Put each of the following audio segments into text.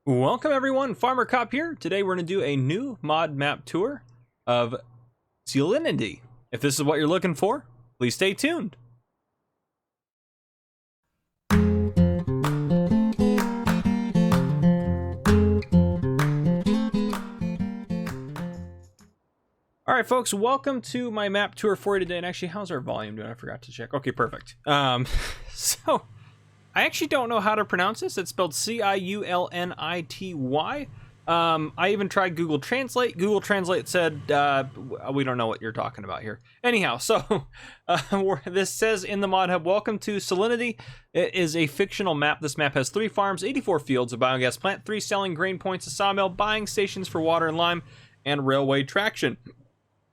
Welcome everyone, Farmer Cop here. Today we're going to do a new mod map tour of Ciulnity. If this is what you're looking for, please stay tuned. Alright folks, welcome to my map tour for you today. And actually, how's our volume doing? I forgot to check. Okay, perfect. So I actually don't know how to pronounce this. It's spelled Ciulnity. I even tried Google Translate. Google Translate said, we don't know what you're talking about here. Anyhow, so this says in the mod hub, welcome to Ciulnity. It is a fictional map. This map has 3 farms, 84 fields, a biogas plant, 3 selling grain points, a sawmill, buying stations for water and lime, and railway traction.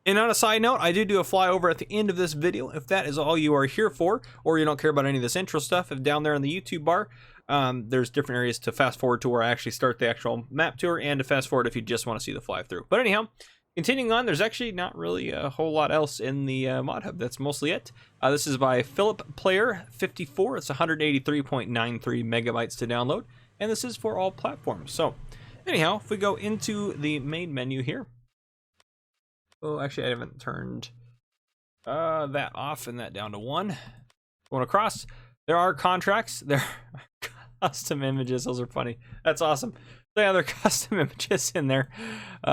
And on a side note, I do a flyover at the end of this video. If that is all you are here for, or you don't care about any of this intro stuff, if down there in the YouTube bar, there's different areas to fast forward to where I actually start the actual map tour, and to fast forward if you just want to see the fly through. But anyhow, continuing on, there's actually not really a whole lot else in the mod hub. That's mostly it. This is by Filip, player 54. It's 183.93 megabytes to download, and this is for all platforms. So anyhow, if we go into the main menu here. Oh, actually, I haven't turned that off and that down to 1. Going across, there are contracts. There are custom images. Those are funny. That's awesome. So yeah, there are custom images in there,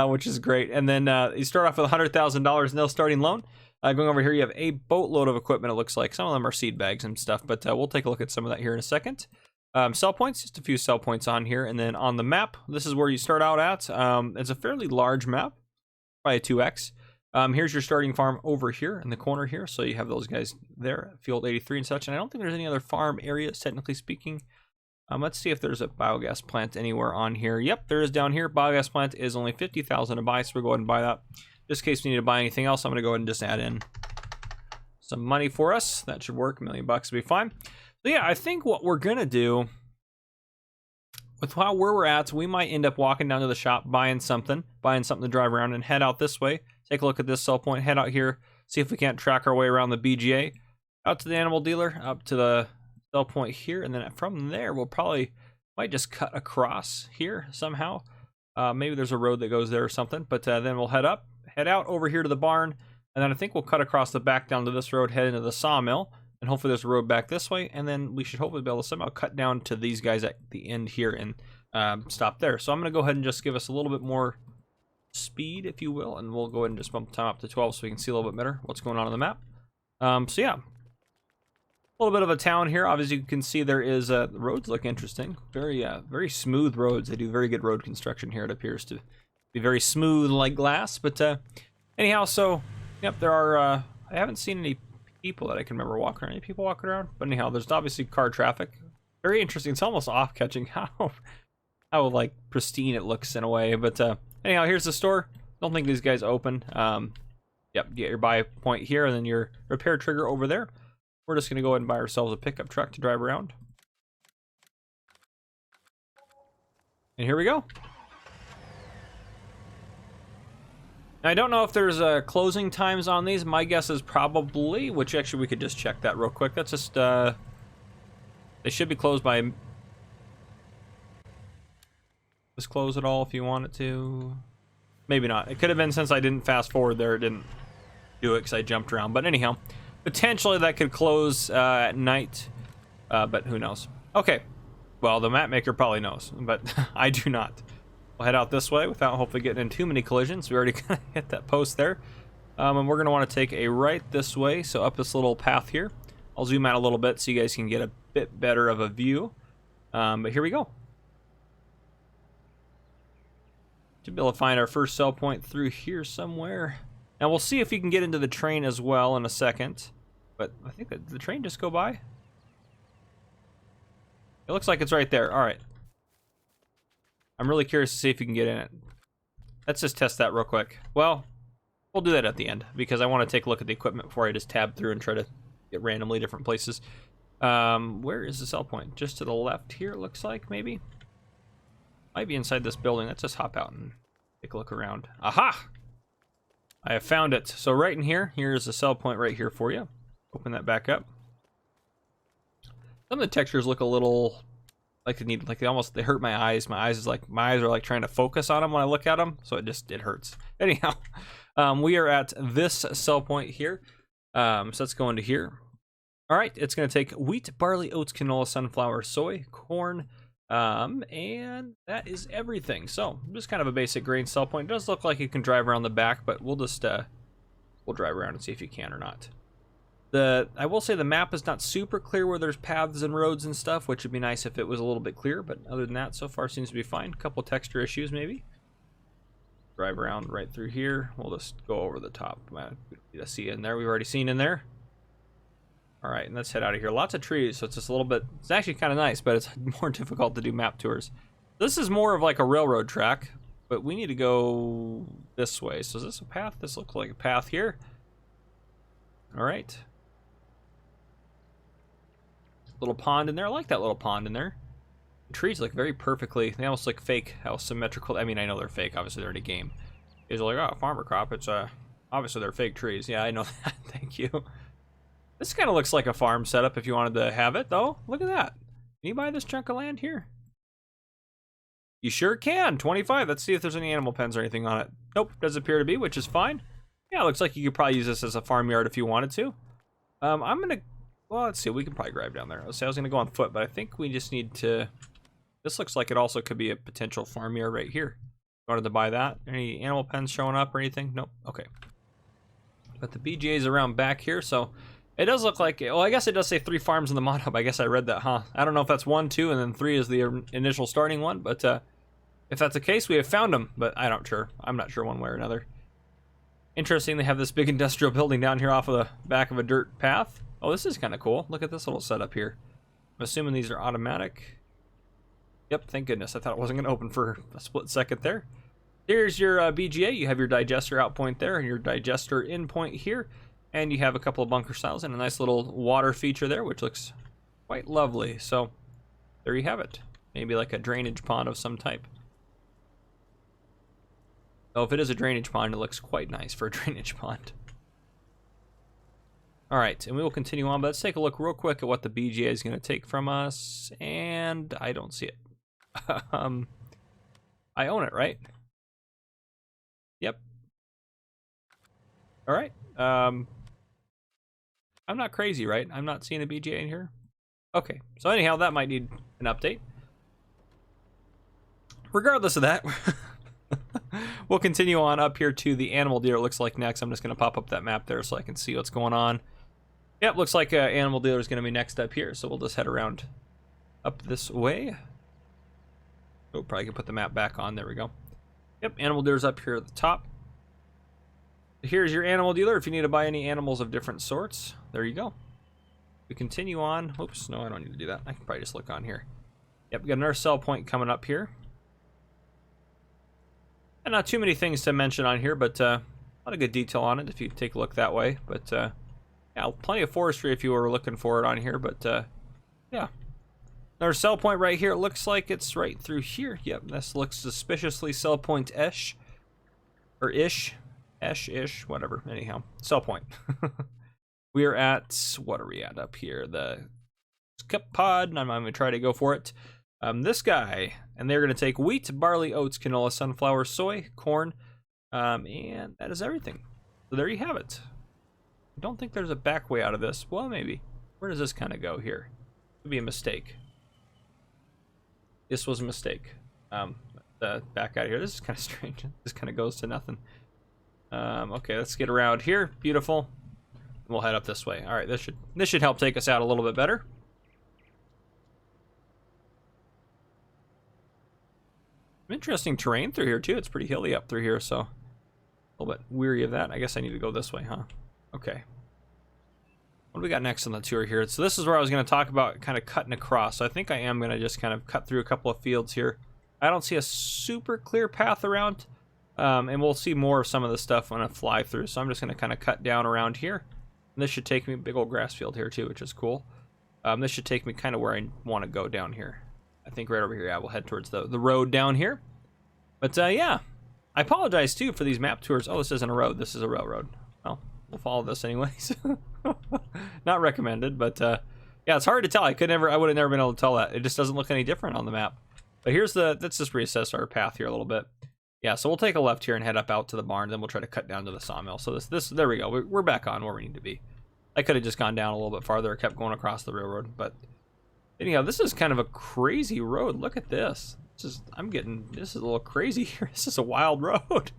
which is great. And then you start off with $100,000 no starting loan. Going over here, you have a boatload of equipment, it looks like. Some of them are seed bags and stuff, but we'll take a look at some of that here in a second. Sell points, just a few sell points on here. And then on the map, this is where you start out at. It's a fairly large map. Probably a 2x. Here's your starting farm over here in the corner here. So you have those guys there, field 83 and such. And I don't think there's any other farm areas, technically speaking. Let's see if there's a biogas plant anywhere on here. Yep, there is down here. Biogas plant is only 50,000 to buy, so we'll go ahead and buy that. Just in case we need to buy anything else, I'm going to go ahead and just add in some money for us. That should work. $1 million will be fine. So yeah, I think what we're going to do with where we're at, we might end up walking down to the shop, buying something to drive around, and head out this way. Take a look at this sell point, head out here, see if we can't track our way around the BGA, out to the animal dealer, up to the sell point here, and then from there we'll might just cut across here somehow. Maybe there's a road that goes there or something, but then we'll head out over here to the barn, and then I think we'll cut across the back down to this road, head into the sawmill, and hopefully there's a road back this way, and then we should hopefully be able to somehow cut down to these guys at the end here and stop there. So I'm going to go ahead and just give us a little bit more speed, if you will, and we'll go ahead and just bump time up to 12 so we can see a little bit better what's going on the map. So yeah, a little bit of a town here. Obviously you can see there is the roads look interesting, very smooth roads. They do very good road construction here. It appears to be very smooth like glass. But anyhow, so yep, there are I haven't seen any people that I can remember walking around. Any people walking around? But anyhow, there's obviously car traffic. Very interesting. It's almost off-catching how like pristine it looks in a way. But anyhow, here's the store. Don't think these guys open. Yep, you get your buy point here, and then your repair trigger over there. We're just going to go ahead and buy ourselves a pickup truck to drive around. And here we go. Now, I don't know if there's closing times on these. My guess is probably, which actually we could just check that real quick. That's just, they should be closed by... Just close it all if you want it to. Maybe not. It could have been, since I didn't fast forward there, it didn't do it because I jumped around. But anyhow, potentially that could close at night, but who knows. Okay, well, the map maker probably knows, but I do not. We'll head out this way without hopefully getting in too many collisions. We already kind of hit that post there. And we're going to want to take a right this way, so up this little path here. I'll zoom out a little bit so you guys can get a bit better of a view. But here we go. Should be able to find our first sell point through here somewhere. Now we'll see if you can get into the train as well in a second. But I think that the train just go by. It looks like it's right there. All right. I'm really curious to see if you can get in it. Let's just test that real quick. Well, we'll do that at the end because I want to take a look at the equipment before I just tab through and try to get randomly different places. Where is the sell point? Just to the left here, it looks like, maybe. Might be inside this building. Let's just hop out and take a look around. Aha! I have found it. So right in here, here's the sell point right here for you. Open that back up. Some of the textures look a little like they hurt my eyes. My eyes are like trying to focus on them when I look at them, so it hurts. Anyhow, we are at this sell point here. So let's go into here. All right, it's going to take wheat, barley, oats, canola, sunflower, soy, corn, and that is everything. So just kind of a basic grain sell point. It does look like you can drive around the back, but we'll just we'll drive around and see if you can or not. I will say the map is not super clear where there's paths and roads and stuff, which would be nice if it was a little bit clearer, but other than that, so far seems to be fine. A couple texture issues maybe. Drive around right through here. We'll just go over the top. We don't need to see in there. We've already seen in there. All right, and let's head out of here. Lots of trees, so it's just a little bit, it's actually kind of nice, but it's more difficult to do map tours. This is more of like a railroad track, but we need to go this way. So is this a path? This looks like a path here. All right. Little pond in there. I like that little pond in there. The trees look very perfectly, they almost look fake, how symmetrical. I mean, I know they're fake, obviously they're in a game. It's like, oh, farmer crop, it's obviously they're fake trees. Yeah, I know that. Thank you. This kind of looks like a farm setup if you wanted to have it, though. Look at that. Can you buy this chunk of land here? You sure can. 25. Let's see if there's any animal pens or anything on it. Nope, does appear to be, which is fine. Yeah, it looks like you could probably use this as a farmyard if you wanted to. I'm gonna, well, let's see. We can probably drive down there. I was gonna go on foot, but I think we just need to. This looks like it also could be a potential farmyard right here. Wanted to buy that. Any animal pens showing up or anything? Nope. Okay. But the BGA's around back here, so it does look like, well, I guess it does say 3 farms in the mod hub. I guess I read that, huh? I don't know if that's 1, 2, and then 3 is the initial starting one, but if that's the case, we have found them, but I'm not sure one way or another. Interesting, they have this big industrial building down here off of the back of a dirt path. Oh, this is kind of cool. Look at this little setup here. I'm assuming these are automatic. Yep, thank goodness. I thought it wasn't going to open for a split second there. Here's your BGA. You have your digester out point there and your digester in point here. And you have a couple of bunker styles and a nice little water feature there, which looks quite lovely. So there you have it. Maybe like a drainage pond of some type. Oh, if it is a drainage pond, it looks quite nice for a drainage pond. All right, and we will continue on, but let's take a look real quick at what the BGA is going to take from us. And I don't see it. I own it, right? Yep. All right. I'm not crazy, right? I'm not seeing a BGA in here. Okay, so anyhow, that might need an update. Regardless of that, we'll continue on up here to the animal dealer. It looks like next. I'm just going to pop up that map there so I can see what's going on. Yep, looks like animal dealer is going to be next up here, so we'll just head around up this way. Oh, probably can put the map back on. There we go. Yep, animal dealer's up here at the top. Here's your animal dealer if you need to buy any animals of different sorts. There you go. We continue on. Oops, no, I don't need to do that. I can probably just look on here. Yep, we got another sell point coming up here. And not too many things to mention on here, but a lot of good detail on it if you take a look that way. But yeah, plenty of forestry if you were looking for it on here. But yeah, another sell point right here. It looks like it's right through here. Yep, this looks suspiciously sell point-ish. Or ish. Ish, whatever. Anyhow, sell point. We are at, what are we at up here? The skip pod, and I'm going to try to go for it. This guy, and they're going to take wheat, barley, oats, canola, sunflower, soy, corn, and that is everything. So there you have it. I don't think there's a back way out of this. Well, maybe. Where does this kind of go here? Could be a mistake. This was a mistake. The back out of here. This is kind of strange. This kind of goes to nothing. Okay, let's get around here. Beautiful. We'll head up this way. All right, this should help take us out a little bit better. Interesting terrain through here too. It's pretty hilly up through here, so a little bit weary of that. I guess I need to go this way, huh? Okay. What do we got next on the tour here? So this is where I was going to talk about kind of cutting across. So I think I am going to just kind of cut through a couple of fields here. I don't see a super clear path around. And we'll see more of some of the stuff when I fly through. So I'm just going to kind of cut down around here. And this should take me, big old grass field here too, which is cool. This should take me kind of where I want to go down here. I think right over here. Yeah, we'll head towards the road down here. But yeah, I apologize too for these map tours. Oh, this isn't a road. This is a railroad. Well, we'll follow this anyways. Not recommended, but Yeah, it's hard to tell. I would have never been able to tell that. It just doesn't look any different on the map. But let's just reassess our path here a little bit. Yeah, so we'll take a left here and head up out to the barn, then we'll try to cut down to the sawmill. So there we go. We're back on where we need to be. I could have just gone down a little bit farther, kept going across the railroad, but anyhow, this is kind of a crazy road. Look at this. This is a little crazy here. This is a wild road.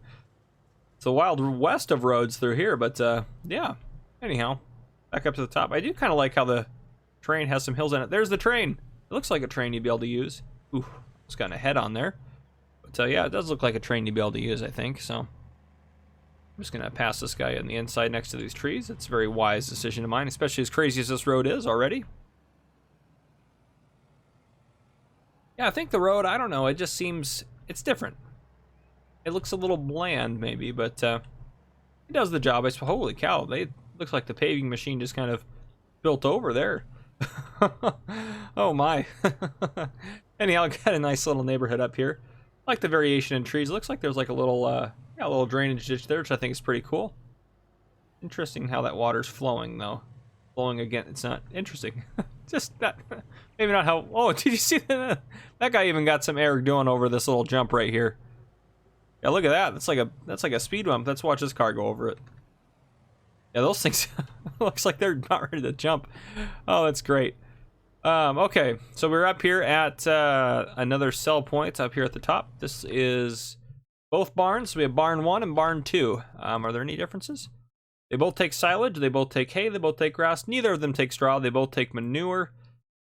It's a wild west of roads through here, but yeah. Anyhow, back up to the top. I do kind of like how the train has some hills in it. There's the train. It looks like a train you'd be able to use. Ooh, it's got a head on there. But yeah, it does look like a train you'd be able to use, I think. So I'm just gonna pass this guy on the inside next to these trees. It's a very wise decision of mine, especially as crazy as this road is already. Yeah, I think the road, I don't know, it just seems, it's different. It looks a little bland maybe, but it does the job. Holy cow, looks like the paving machine just kind of built over there. Oh my. Anyhow, I got a nice little neighborhood up here. I like the variation in trees. It looks like there's like a little drainage ditch there, which I think is pretty cool. Interesting how that water's flowing though. Flowing again, it's not interesting. Just that, maybe not how. Oh, did you see that? That guy even got some air doing over this little jump right here. Yeah, look at that. That's like a speed bump. Let's watch this car go over it. Yeah, those things looks like they're not ready to jump. Oh, that's great. Okay, so we're up here at another sell point up here at the top. This is both barns. We have barn 1 and barn 2. Are there any differences? They both take silage, they both take hay, they both take grass. Neither of them take straw. They both take manure,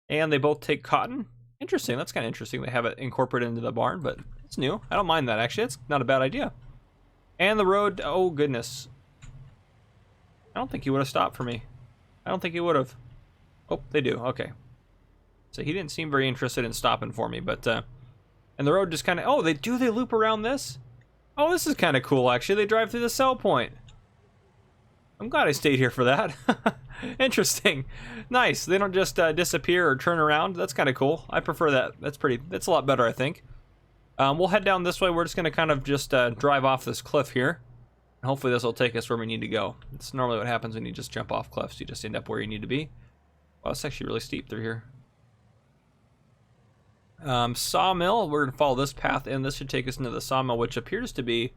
and they both take cotton. Interesting. That's kind of interesting. They have it incorporated into the barn, but it's new. I don't mind that, actually. It's not a bad idea. And the road, oh goodness. I don't think he would have stopped for me. I don't think he would have. Oh, they do. Okay. So he didn't seem very interested in stopping for me, but and the road just kind of, oh, they loop around this? Oh, this is kind of cool, actually. They drive through the sell point. I'm glad I stayed here for that. Interesting. Nice. They don't just disappear or turn around. That's kind of cool. I prefer that. That's a lot better, I think. We'll head down this way. We're just going to kind of just drive off this cliff here. And hopefully this will take us where we need to go. It's normally what happens when you just jump off cliffs. You just end up where you need to be. Well, it's actually really steep through here. Sawmill. We're going to follow this path in. This should take us into the sawmill, which appears to be...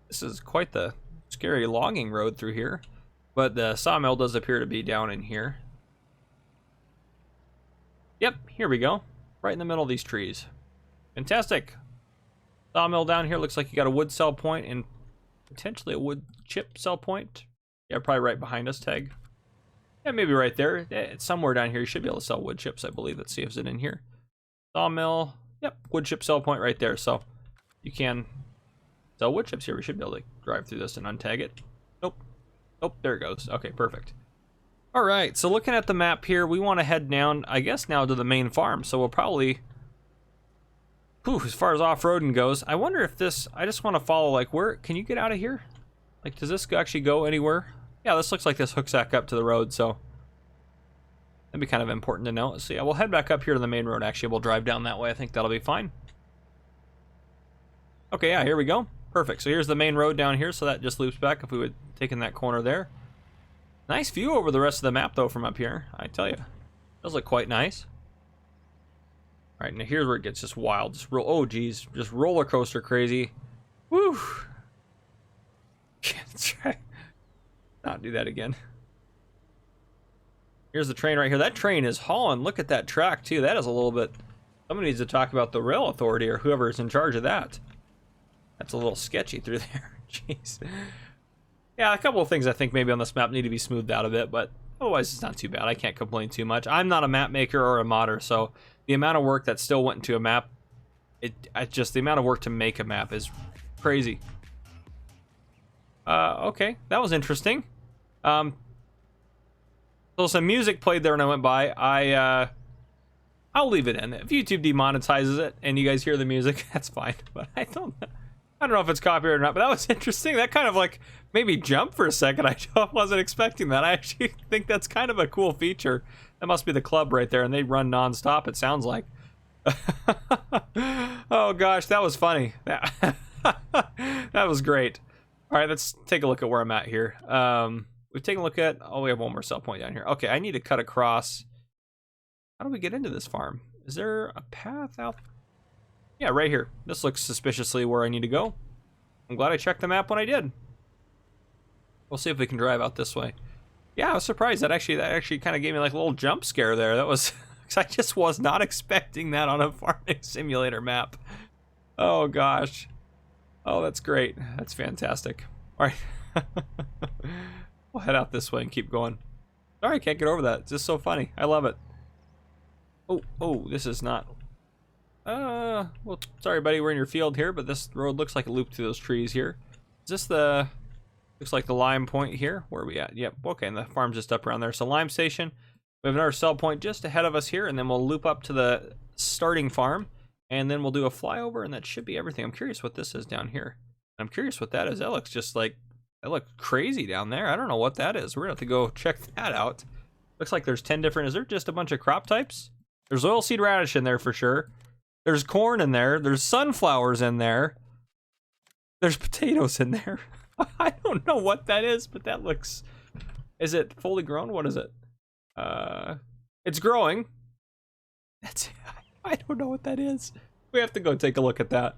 This is quite the scary logging road through here. But the sawmill does appear to be down in here. Yep, here we go. Right in the middle of these trees. Fantastic. Sawmill down here. Looks like you got a wood sell point and potentially a wood chip sell point. Yeah, probably right behind us, Tag. Yeah, maybe right there. It's somewhere down here. You should be able to sell wood chips, I believe. Let's see if it's in here. Sawmill. Yep, wood chip sell point right there. So you can sell wood chips here. We should be able to drive through this and untag it. Nope. Oh, there it goes. Okay, perfect. All right, so looking at the map here, we want to head down, I guess, now to the main farm. So we'll probably, as far as off-roading goes, I wonder if this, I just want to follow, like, where, can you get out of here? Like, does this actually go anywhere? Yeah, this looks like this hooks back up to the road, so that'd be kind of important to know. So yeah, we'll head back up here to the main road, actually. We'll drive down that way. I think that'll be fine. Okay, yeah, here we go. Perfect. So here's the main road down here, so that just loops back if we would take in that corner there. Nice view over the rest of the map, though, from up here. I tell you, does look quite nice. All right, now here's where it gets just wild. Just oh, geez, just roller coaster crazy. Woo! Let's try not do that again. Here's the train right here. That train is hauling. Look at that track too. That is a little bit. Somebody needs to talk about the rail authority or whoever is in charge of that. That's a little sketchy through there. Jeez. Yeah, a couple of things I think maybe on this map need to be smoothed out a bit, but otherwise it's not too bad. I can't complain too much. I'm not a map maker or a modder, so the amount of work that still went into a map, just the amount of work to make a map is crazy. Okay, that was interesting. So some music played there when I went by. I'll leave it in. If YouTube demonetizes it and you guys hear the music, that's fine. But I don't know if it's copyright or not, but that was interesting. That kind of like made me jump for a second. I wasn't expecting that. I actually think that's kind of a cool feature. That must be the club right there, and they run nonstop, it sounds like. Oh gosh, that was funny. That was great. All right, let's take a look at where I'm at here. We've taken a look at, oh, we have one more sell point down here. Okay, I need to cut across How do we get into this farm? Is there a path out? Yeah, right here. This looks suspiciously where I need to go. I'm glad I checked the map when I did. We'll see if we can drive out this way. Yeah, I was surprised. That actually kind of gave me like a little jump scare there. That was, because I just was not expecting that on a farming simulator map. Oh gosh. Oh, that's great. That's fantastic. All right. We'll head out this way and keep going. Sorry, I can't get over that. It's just so funny. I love it. Oh, this is not. Well, sorry, buddy. We're in your field here, but this road looks like it looped through those trees here. Is this the? Looks like the lime point here. Where are we at? Yep. Okay, and the farm's just up around there. So lime station. We have another sell point just ahead of us here, and then we'll loop up to the starting farm, and then we'll do a flyover, and that should be everything. I'm curious what this is down here. I'm curious what that is. That looks just like, that looks crazy down there. I don't know what that is. We're gonna have to go check that out. Looks like there's 10 different. Is there just a bunch of crop types? There's oilseed radish in there for sure. There's corn in there. There's sunflowers in there. There's potatoes in there. I don't know what that is, but that looks. Is it fully grown? What is it? It's growing. I don't know what that is. We have to go take a look at that.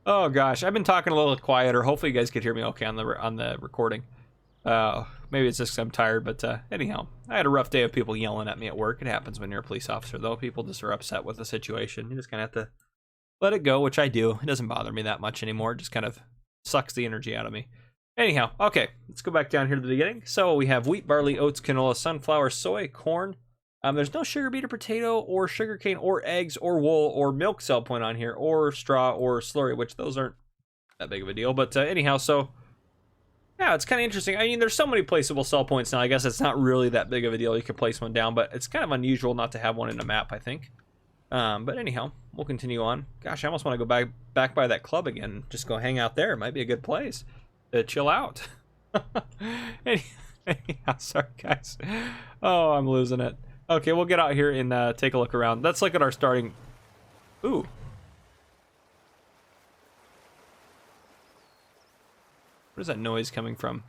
Oh gosh, I've been talking a little quieter. Hopefully you guys could hear me okay on the recording. Maybe it's just 'cause I'm tired, but anyhow, I had a rough day of people yelling at me at work. It happens when you're a police officer, though. People just are upset with the situation. You just kind of have to let it go, which I do. It doesn't bother me that much anymore. It just kind of sucks the energy out of me. Anyhow, okay, let's go back down here to the beginning. So we have wheat, barley, oats, canola, sunflower, soy, corn. There's no sugar beet or potato or sugarcane or eggs or wool or milk sell point on here or straw or slurry, which those aren't that big of a deal. But anyhow, so yeah, it's kind of interesting. I mean, there's so many placeable sell points now. I guess it's not really that big of a deal. You can place one down, but it's kind of unusual not to have one in a map, I think. But anyhow, we'll continue on. Gosh, I almost want to go back by that club again and just go hang out there. It might be a good place to chill out. Anyhow, sorry guys. Oh, I'm losing it. Okay, we'll get out here and take a look around. Let's look at our starting. Ooh. Where's that noise coming from?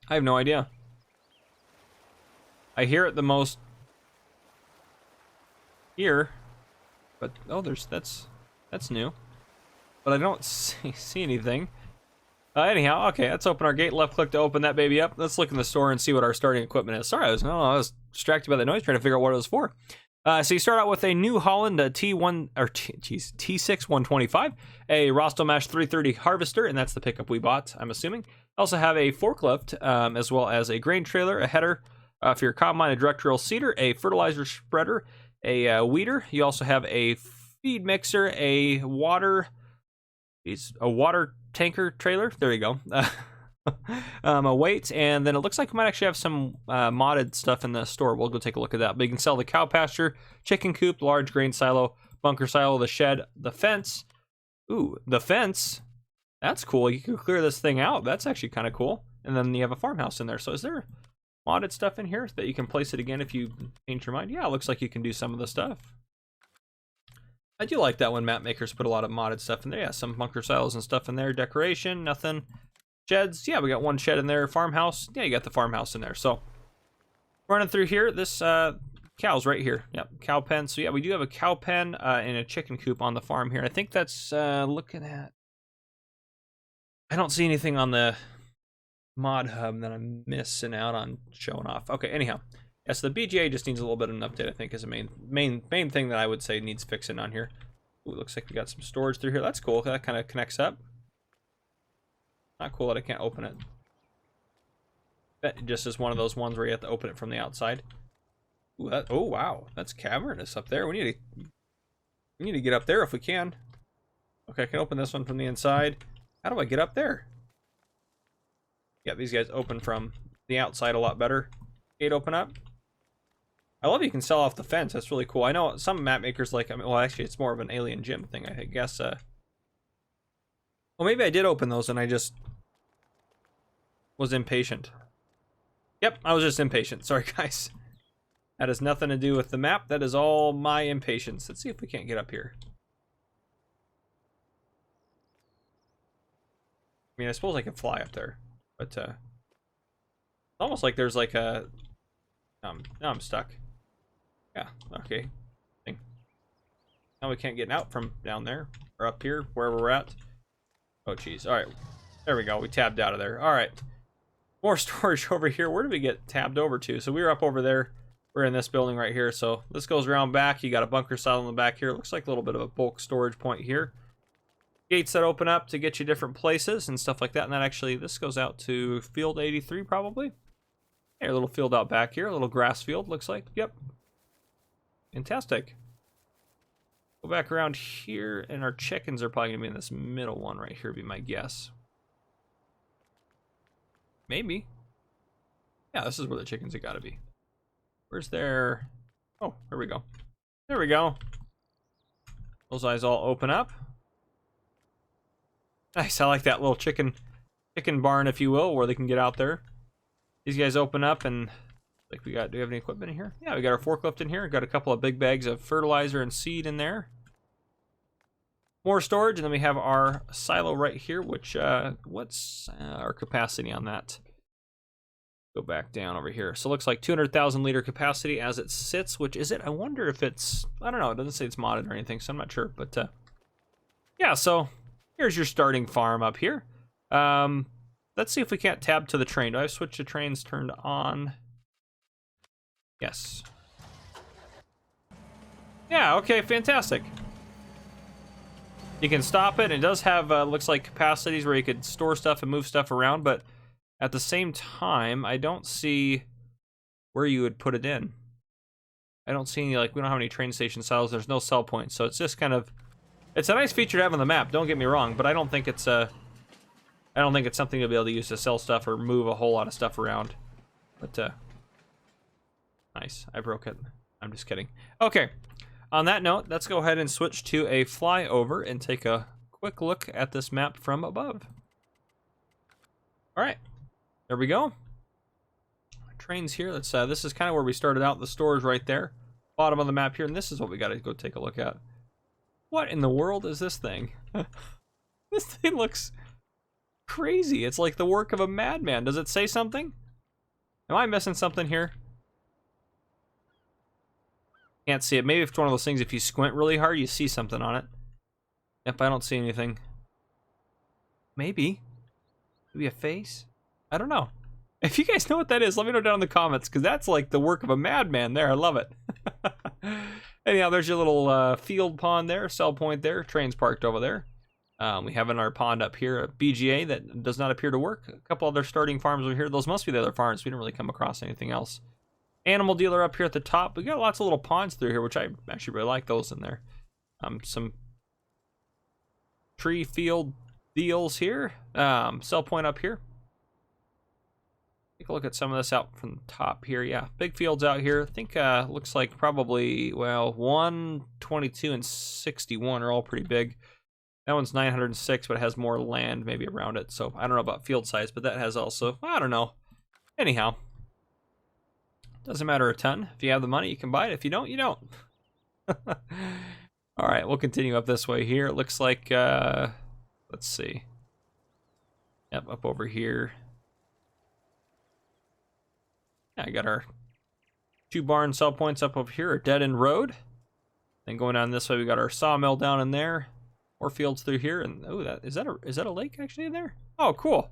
I have no idea. I hear it the most here, but oh, that's new. But I don't see anything. Anyhow, okay, let's open our gate. Left click to open that baby up. Let's look in the store and see what our starting equipment is. Sorry, I was distracted by the noise trying to figure out what it was for. So you start out with a New Holland T6 125, a Rostelmash 330 harvester, and that's the pickup we bought, I'm assuming. Also have a forklift, as well as a grain trailer, a header for your combine, a direct drill seeder, a fertilizer spreader, a weeder. You also have a feed mixer, a water tanker trailer. There you go. A weight, and then it looks like we might actually have some modded stuff in the store. We'll go take a look at that. But you can sell the cow pasture, chicken coop, large grain silo, bunker silo, the shed, the fence. Ooh, the fence. That's cool. You can clear this thing out. That's actually kind of cool. And then you have a farmhouse in there. So is there modded stuff in here that you can place it again if you change your mind? Yeah, it looks like you can do some of the stuff. I do like that when map makers put a lot of modded stuff in there. Yeah, some bunker silos and stuff in there. Decoration, nothing. Sheds, yeah, we got one shed in there. Farmhouse, yeah, you got the farmhouse in there. So running through here, this cow's right here. Yep, cow pen. So yeah, we do have a cow pen and a chicken coop on the farm here. I think that's looking at. I don't see anything on the mod hub that I'm missing out on showing off. Okay, anyhow, yeah, so the BGA just needs a little bit of an update. I think is the main thing that I would say needs fixing on here. Ooh, looks like we got some storage through here. That's cool. That kind of connects up. Not cool that I can't open it. That just is one of those ones where you have to open it from the outside. Ooh, oh wow, that's cavernous up there. We need to get up there if we can. Okay, I can open this one from the inside. How do I get up there? Yeah, these guys open from the outside a lot better. Gate open up. I love you can sell off the fence. That's really cool. I know some map makers like. I mean, well, actually, it's more of an alien gym thing, I guess. Well, maybe I did open those and I just was impatient. Yep, I was just impatient. Sorry, guys. That has nothing to do with the map. That is all my impatience. Let's see if we can't get up here. mean, I suppose I could fly up there, but almost like there's like a. Now I'm stuck. Yeah. Okay. Now we can't get out from down there or up here, wherever we're at. Oh, geez. All right. There we go. We tabbed out of there. All right. More storage over here. Where did we get tabbed over to? So we were up over there. We're in this building right here. So this goes around back. You got a bunker style in the back here. It looks like a little bit of a bulk storage point here. Gates that open up to get you different places and stuff like that. And that actually, this goes out to field 83 probably. Yeah, a little field out back here. A little grass field, looks like. Yep. Fantastic. Go back around here, and our chickens are probably going to be in this middle one right here, be my guess. Maybe. Yeah, this is where the chickens have got to be. Where's their... Oh, there we go. There we go. Those eyes all open up. Nice, I like that little chicken barn, if you will, where they can get out there. These guys open up, and like we got, do we have any equipment in here? Yeah, we got our forklift in here. Got a couple of big bags of fertilizer and seed in there. More storage, and then we have our silo right here, which, what's our capacity on that? Go back down over here. So it looks like 200,000 liter capacity as it sits, which is it? I wonder if it's, I don't know, it doesn't say it's modded or anything, so I'm not sure, but yeah, so here's your starting farm up here. Let's see if we can't tab to the train. Do I have switch to trains turned on? Yes. Yeah, okay, fantastic. You can stop it. It does have, looks like capacities where you could store stuff and move stuff around, but at the same time, I don't see where you would put it in. I don't see any, like, we don't have any train station cells. There's no sell points, so it's just kind of, it's a nice feature to have on the map, don't get me wrong, but I don't think it's I don't think it's something you'll be able to use to sell stuff or move a whole lot of stuff around. But, nice. I broke it. I'm just kidding. Okay. On that note, let's go ahead and switch to a flyover and take a quick look at this map from above. All right. There we go. Trains here. Let's, this is kind of where we started out. The stores right there. Bottom of the map here. And this is what we got to go take a look at. What in the world is this thing? This thing looks crazy. It's like the work of a madman. Does it say something? Am I missing something here? Can't see it. Maybe it's one of those things, if you squint really hard, you see something on it. Yep, I don't see anything. Maybe. Maybe a face? I don't know. If you guys know what that is, let me know down in the comments, because that's like the work of a madman there. I love it. Anyhow, there's your little field pond there, sell point there, trains parked over there. We have in our pond up here a BGA that does not appear to work. A couple other starting farms over here. Those must be the other farms. We didn't really come across anything else. Animal dealer up here at the top. We got lots of little ponds through here, which I actually really like those in there. Some tree field deals here. Sell point up here. Take a look at some of this out from the top here. Yeah, big fields out here. I think looks like probably, well, 122 and 61 are all pretty big. That one's 906, but it has more land maybe around it. So I don't know about field size, but that has also, I don't know. Anyhow, doesn't matter a ton. If you have the money, you can buy it. If you don't, you don't. All right, we'll continue up this way here. It looks like, let's see. Yep, up over here. Yeah, I got our 2 barn sell points up over here, a dead end road. Then going down this way, we got our sawmill down in there. More fields through here, and oh, that is that a lake actually in there? Oh, cool.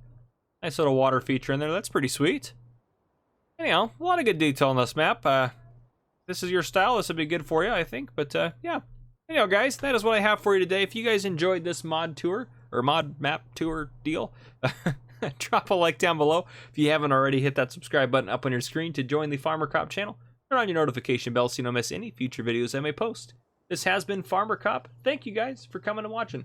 Nice little water feature in there. That's pretty sweet. Anyhow, a lot of good detail on this map. This is your style. This would be good for you, I think. But yeah. Anyhow, guys, that is what I have for you today. If you guys enjoyed this mod tour or mod map tour deal, drop a like down below. If you haven't already, hit that subscribe button up on your screen to join the Farmer Cop channel. Turn on your notification bell so you don't miss any future videos I may post. This has been Farmer Cop. Thank you guys for coming and watching.